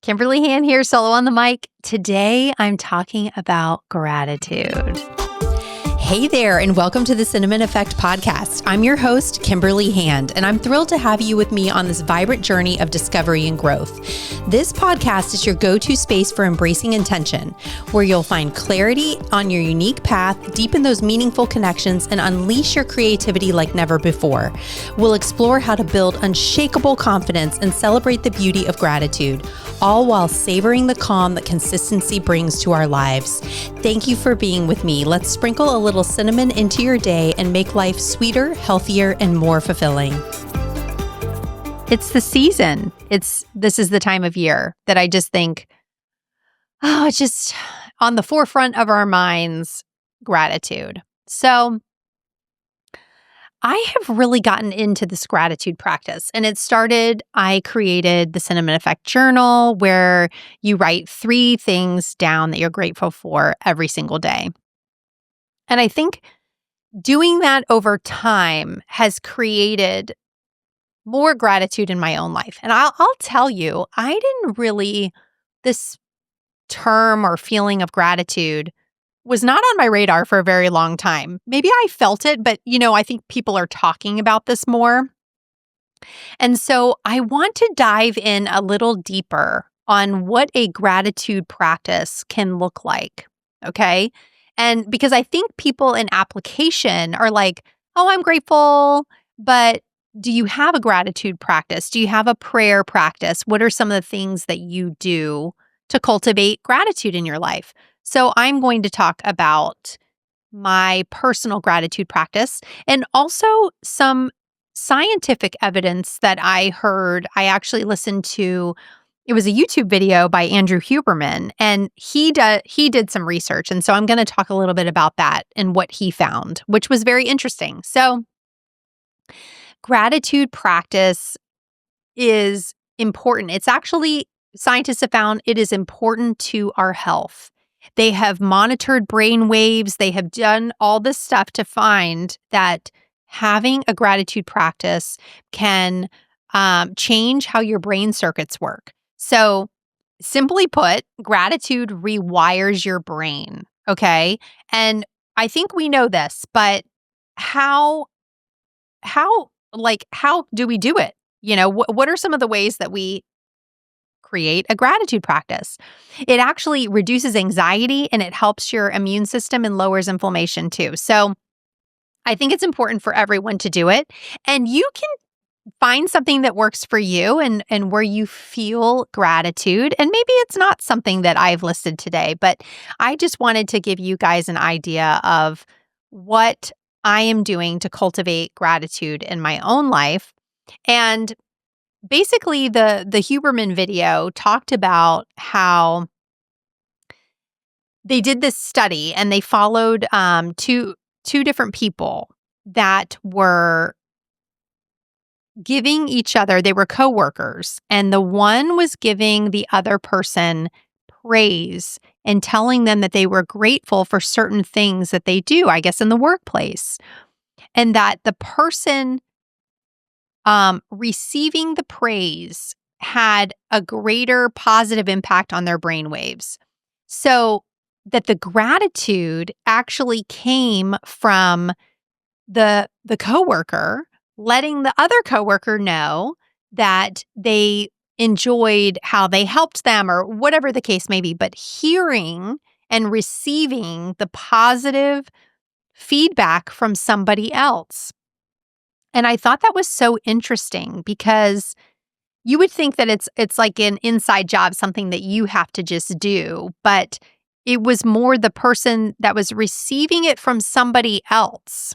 Kimberly Hand here, solo on the mic. Today, I'm talking about gratitude. Hey there, and welcome to the Cinnamon Effect podcast. I'm your host, Kimberly Hand, and I'm thrilled to have you with me on this vibrant journey of discovery and growth. This podcast is your go-to space for embracing intention, where you'll find clarity on your unique path, deepen those meaningful connections, and unleash your creativity like never before. We'll explore how to build unshakable confidence and celebrate the beauty of gratitude, all while savoring the calm that consistency brings to our lives. Thank you for being with me. Let's sprinkle a little cinnamon into your day and make life sweeter, healthier, and more fulfilling. It's the season. This is the time of year that I just think, it's just on the forefront of our minds, gratitude. So I have really gotten into this gratitude practice, and I created the Cinnamon Effect Journal, where you write 3 things down that you're grateful for every single day. And I think doing that over time has created more gratitude in my own life. And I'll tell you, this term or feeling of gratitude was not on my radar for a very long time. Maybe I felt it, but I think people are talking about this more. And so I want to dive in a little deeper on what a gratitude practice can look like. Okay. And because I think people in application are like, oh, I'm grateful, but do you have a gratitude practice? Do you have a prayer practice? What are some of the things that you do to cultivate gratitude in your life? So I'm going to talk about my personal gratitude practice and also some scientific evidence that I heard. I actually listened to. It was a YouTube video by Andrew Huberman, and he did some research. And so I'm going to talk a little bit about that and what he found, which was very interesting. So gratitude practice is important. It's actually, scientists have found it is important to our health. They have monitored brain waves. They have done all this stuff to find that having a gratitude practice can change how your brain circuits work. So simply put, gratitude rewires your brain, okay? And I think we know this, but how do we do it? What are some of the ways that we create a gratitude practice? It actually reduces anxiety and it helps your immune system and lowers inflammation too. So I think it's important for everyone to do it. And you can find something that works for you and where you feel gratitude. And maybe it's not something that I've listed today, but I just wanted to give you guys an idea of what I am doing to cultivate gratitude in my own life. And basically, the Huberman video talked about how they did this study and they followed two different people that were giving each other, they were coworkers, and the one was giving the other person praise and telling them that they were grateful for certain things that they do, I guess, in the workplace. And that the person receiving the praise had a greater positive impact on their brain waves. So that the gratitude actually came from the coworker letting the other coworker know that they enjoyed how they helped them or whatever the case may be, but hearing and receiving the positive feedback from somebody else. And I thought that was so interesting because you would think that it's like an inside job, something that you have to just do, but it was more the person that was receiving it from somebody else,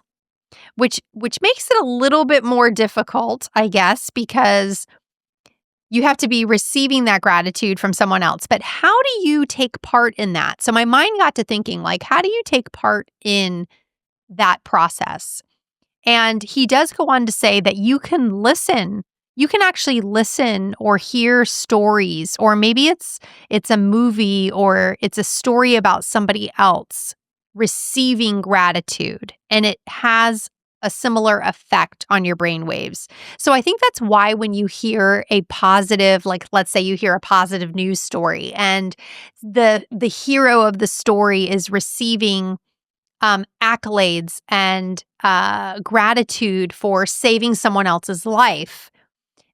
which makes it a little bit more difficult, I guess, because you have to be receiving that gratitude from someone else. But how do you take part in that? So my mind got to thinking, like, how do you take part in that process? And he does go on to say that you can listen. You can actually listen or hear stories, or maybe it's a movie or it's a story about somebody else receiving gratitude, and it has a similar effect on your brain waves. So I think that's why when you hear a positive, like let's say you hear a positive news story and the hero of the story is receiving accolades and gratitude for saving someone else's life,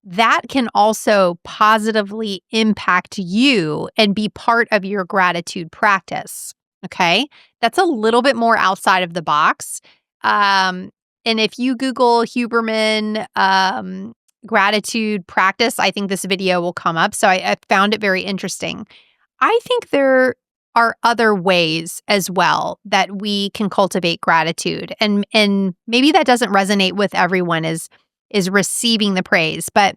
that can also positively impact you and be part of your gratitude practice. Okay. That's a little bit more outside of the box. And if you Google Huberman gratitude practice, I think this video will come up. So I found it very interesting. I think there are other ways as well that we can cultivate gratitude. And maybe that doesn't resonate with everyone is receiving the praise. But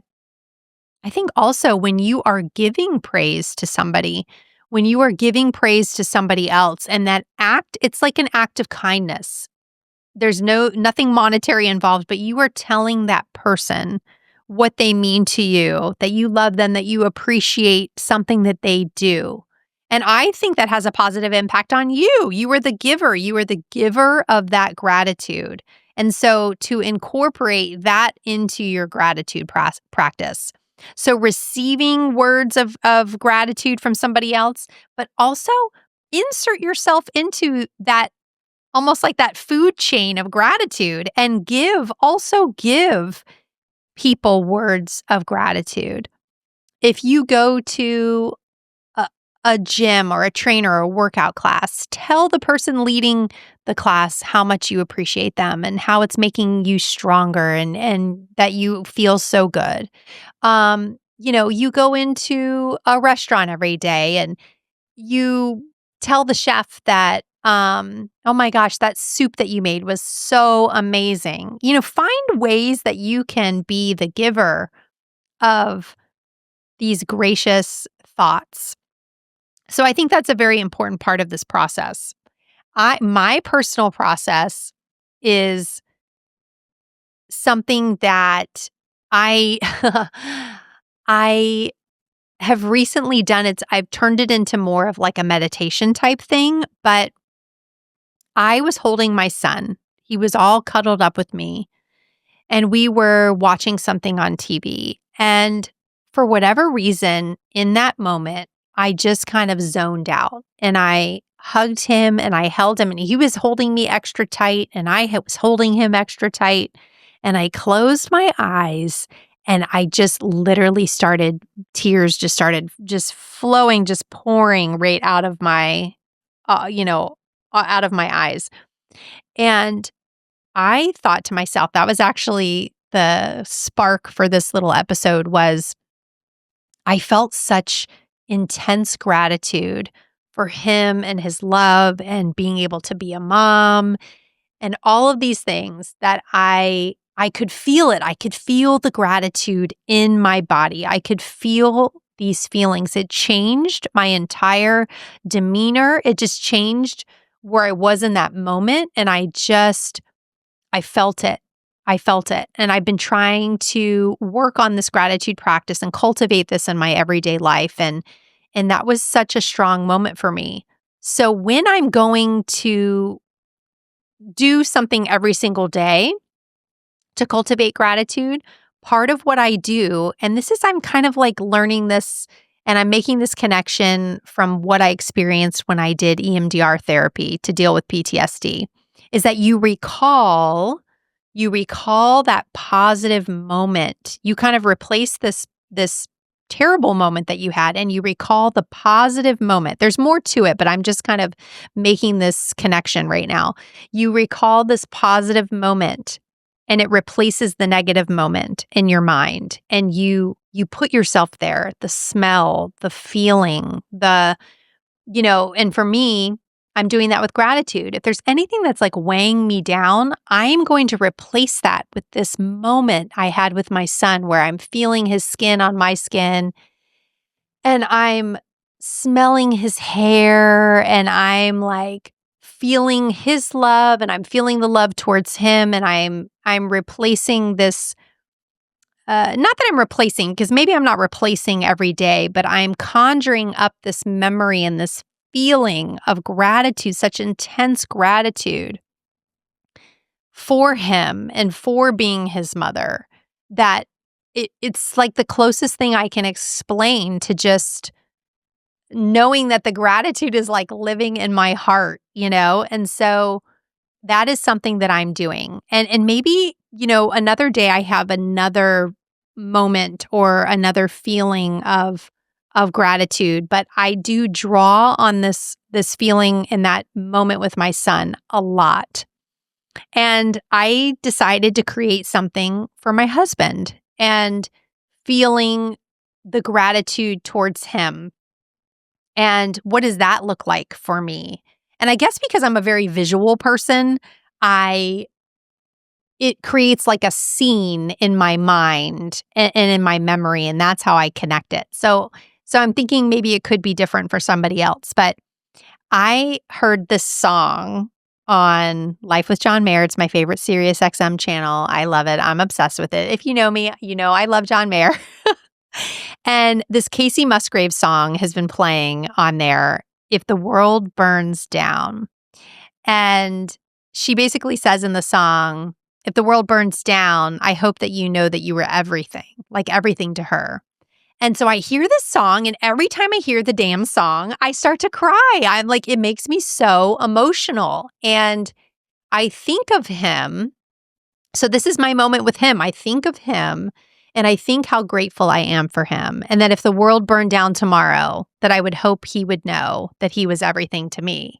I think also when you are giving praise to somebody, when you are giving praise to somebody else, and that act, it's like an act of kindness. There's nothing monetary involved, but you are telling that person what they mean to you, that you love them, that you appreciate something that they do. And I think that has a positive impact on you. You are the giver. You are the giver of that gratitude. And so to incorporate that into your gratitude practice. So receiving words of gratitude from somebody else, but also insert yourself into that, almost like that food chain of gratitude, and also give people words of gratitude. If you go to a gym or a trainer or a workout class, tell the person leading the class how much you appreciate them and how it's making you stronger and that you feel so good. You go into a restaurant every day and you tell the chef that, oh my gosh, that soup that you made was so amazing. Find ways that you can be the giver of these gracious thoughts. So I think that's a very important part of this process. My personal process is something that I I have recently done. I've turned it into more of like a meditation type thing, but I was holding my son. He was all cuddled up with me, and we were watching something on TV. And for whatever reason, in that moment, I just kind of zoned out and I hugged him and I held him, and he was holding me extra tight and I was holding him extra tight. And I closed my eyes and I just literally tears just started flowing, just pouring right out of my, out of my eyes. And I thought to myself, that was actually the spark for this little episode. Was I felt such intense gratitude for him and his love and being able to be a mom and all of these things that I could feel it. I could feel the gratitude in my body. I could feel these feelings. It changed my entire demeanor. It just changed where I was in that moment. And I felt it. I felt it. And I've been trying to work on this gratitude practice and cultivate this in my everyday life. And that was such a strong moment for me. So when I'm going to do something every single day to cultivate gratitude, part of what I do, and I'm kind of like learning this and I'm making this connection from what I experienced when I did EMDR therapy to deal with PTSD, is that you recall that positive moment. You kind of replace this terrible moment that you had and you recall the positive moment. There's more to it, but I'm just kind of making this connection right now. You recall this positive moment and it replaces the negative moment in your mind, and you put yourself there, the smell, the feeling, and for me, I'm doing that with gratitude. If there's anything that's like weighing me down, I'm going to replace that with this moment I had with my son where I'm feeling his skin on my skin and I'm smelling his hair and I'm like feeling his love and I'm feeling the love towards him, and I'm replacing this. Not that I'm replacing, because maybe I'm not replacing every day, but I'm conjuring up this memory and this feeling of gratitude, such intense gratitude for him and for being his mother that it's like the closest thing I can explain to just knowing that the gratitude is like living in my heart, And so that is something that I'm doing. And maybe, another day I have another moment or another feeling of gratitude, but I do draw on this feeling in that moment with my son a lot. And I decided to create something for my husband and feeling the gratitude towards him. And what does that look like for me? And I guess because I'm a very visual person, it creates like a scene in my mind and in my memory, and that's how I connect it. So I'm thinking maybe it could be different for somebody else, but I heard this song on Life with John Mayer. It's my favorite Sirius XM channel. I love it. I'm obsessed with it. If you know me, you know I love John Mayer. And this Casey Musgrave song has been playing on there, If the World Burns Down. And she basically says in the song, if the world burns down, I hope that you know that you were everything, like everything to her. And so I hear this song, and every time I hear the damn song, I start to cry. I'm like, it makes me so emotional. And I think of him. So this is my moment with him. I think of him, and I think how grateful I am for him. And that if the world burned down tomorrow, that I would hope he would know that he was everything to me.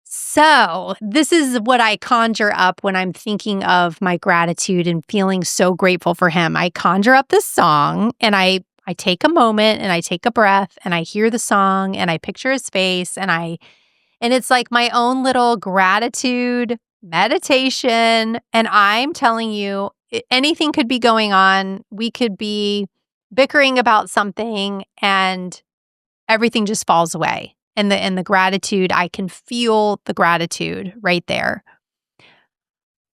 So this is what I conjure up when I'm thinking of my gratitude and feeling so grateful for him. I conjure up this song, and I take a moment and I take a breath and I hear the song and I picture his face and it's like my own little gratitude meditation. And I'm telling you, anything could be going on. We could be bickering about something and everything just falls away. And the gratitude, I can feel the gratitude right there.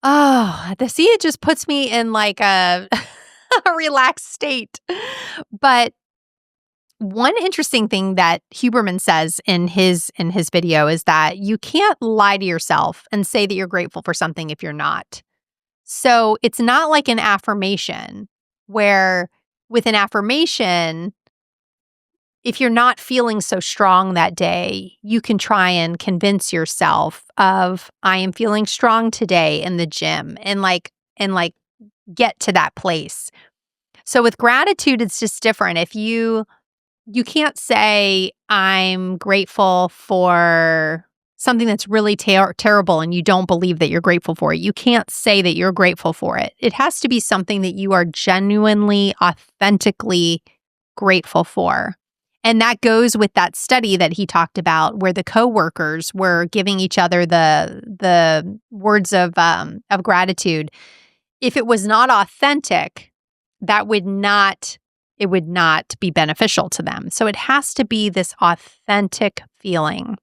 Oh, it just puts me in like a relaxed state. But one interesting thing that Huberman says in his video is that you can't lie to yourself and say that you're grateful for something if you're not. So it's not like an affirmation where with an affirmation, if you're not feeling so strong that day, you can try and convince yourself of, I am feeling strong today in the gym and get to that place. So with gratitude, it's just different. If you can't say, I'm grateful for something that's really terrible and you don't believe that you're grateful for it. You can't say that you're grateful for it. It has to be something that you are genuinely, authentically grateful for. And that goes with that study that he talked about where the coworkers were giving each other the words of gratitude. If it was not authentic, it would not be beneficial to them. So it has to be this authentic feeling.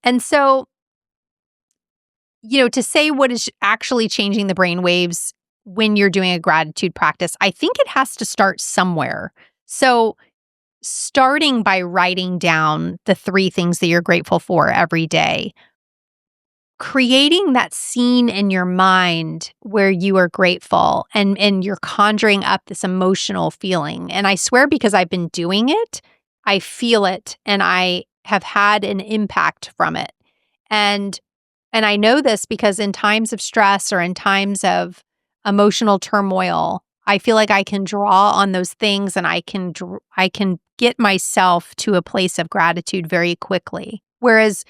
And so, to say what is actually changing the brain waves when you're doing a gratitude practice, I think it has to start somewhere. So starting by writing down the 3 things that you're grateful for every day, creating that scene in your mind where you are grateful and you're conjuring up this emotional feeling. And I swear, because I've been doing it, I feel it and I have had an impact from it. And I know this because in times of stress or in times of emotional turmoil, I feel like I can draw on those things and I can get myself to a place of gratitude very quickly. Whereas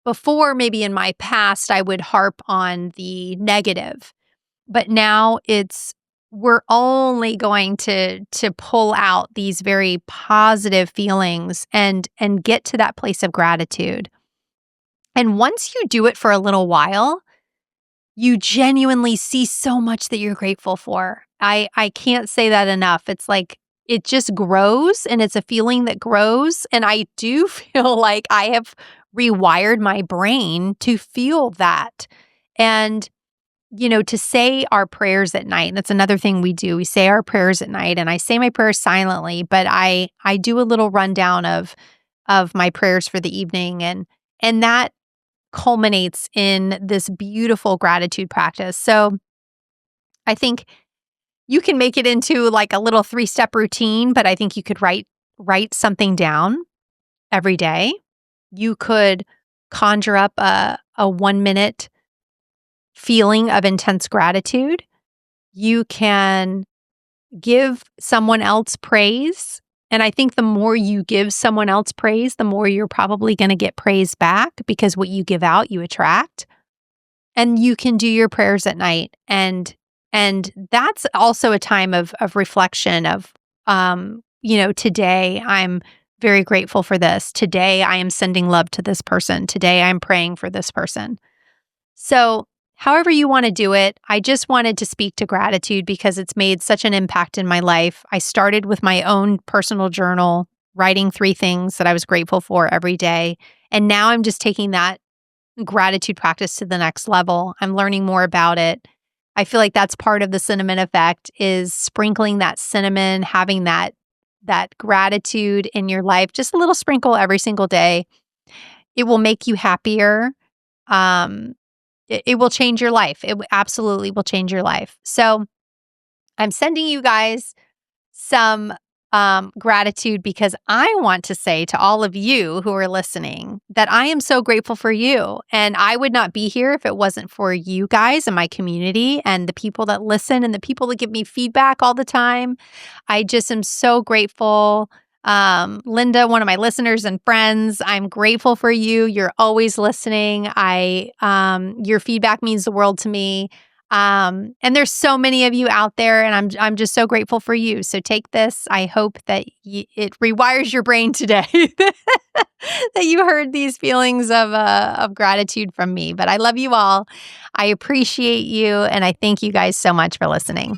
before, maybe in my past, I would harp on the negative. But now we're only going to pull out these very positive feelings and get to that place of gratitude. And once you do it for a little while, you genuinely see so much that you're grateful for. I can't say that enough. It's like it just grows and it's a feeling that grows. And I do feel like I have rewired my brain to feel that. And, to say our prayers at night, and that's another thing we do. We say our prayers at night, and I say my prayers silently, but I do a little rundown of my prayers for the evening. And that culminates in this beautiful gratitude practice. So I think you can make it into like a little 3-step routine, but I think you could write something down every day. You could conjure up a 1-minute feeling of intense gratitude. You can give someone else praise. And I think the more you give someone else praise, the more you're probably going to get praise back, because what you give out, you attract. And you can do your prayers at night. And that's also a time of reflection of, today I'm very grateful for this. Today I am sending love to this person. Today I'm praying for this person. So however you want to do it, I just wanted to speak to gratitude because it's made such an impact in my life. I started with my own personal journal, writing 3 things that I was grateful for every day. And now I'm just taking that gratitude practice to the next level. I'm learning more about it. I feel like that's part of the cinnamon effect, is sprinkling that cinnamon, having that gratitude in your life, just a little sprinkle every single day. It will make you happier. It will change your life. It absolutely will change your life. So I'm sending you guys some gratitude because I want to say to all of you who are listening that I am so grateful for you. And I would not be here if it wasn't for you guys and my community and the people that listen and the people that give me feedback all the time. I just am so grateful. Linda, one of my listeners and friends, I'm grateful for you. You're always listening. Your feedback means the world to me. And there's so many of you out there, and I'm just so grateful for you. So take this. I hope that it rewires your brain today, that you heard these feelings of gratitude from me. But I love you all. I appreciate you, and I thank you guys so much for listening.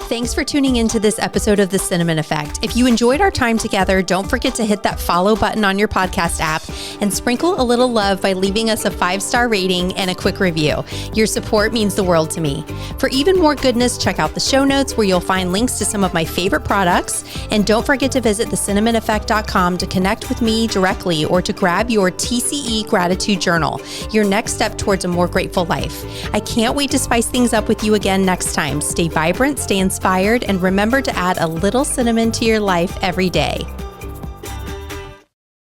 Thanks for tuning into this episode of The Cinnamon Effect. If you enjoyed our time together, don't forget to hit that follow button on your podcast app and sprinkle a little love by leaving us a 5-star rating and a quick review. Your support means the world to me. For even more goodness, check out the show notes where you'll find links to some of my favorite products. And don't forget to visit thecinnamoneffect.com to connect with me directly or to grab your TCE Gratitude Journal, your next step towards a more grateful life. I can't wait to spice things up with you again next time. Stay vibrant, stay inspired, and remember to add a little cinnamon to your life every day.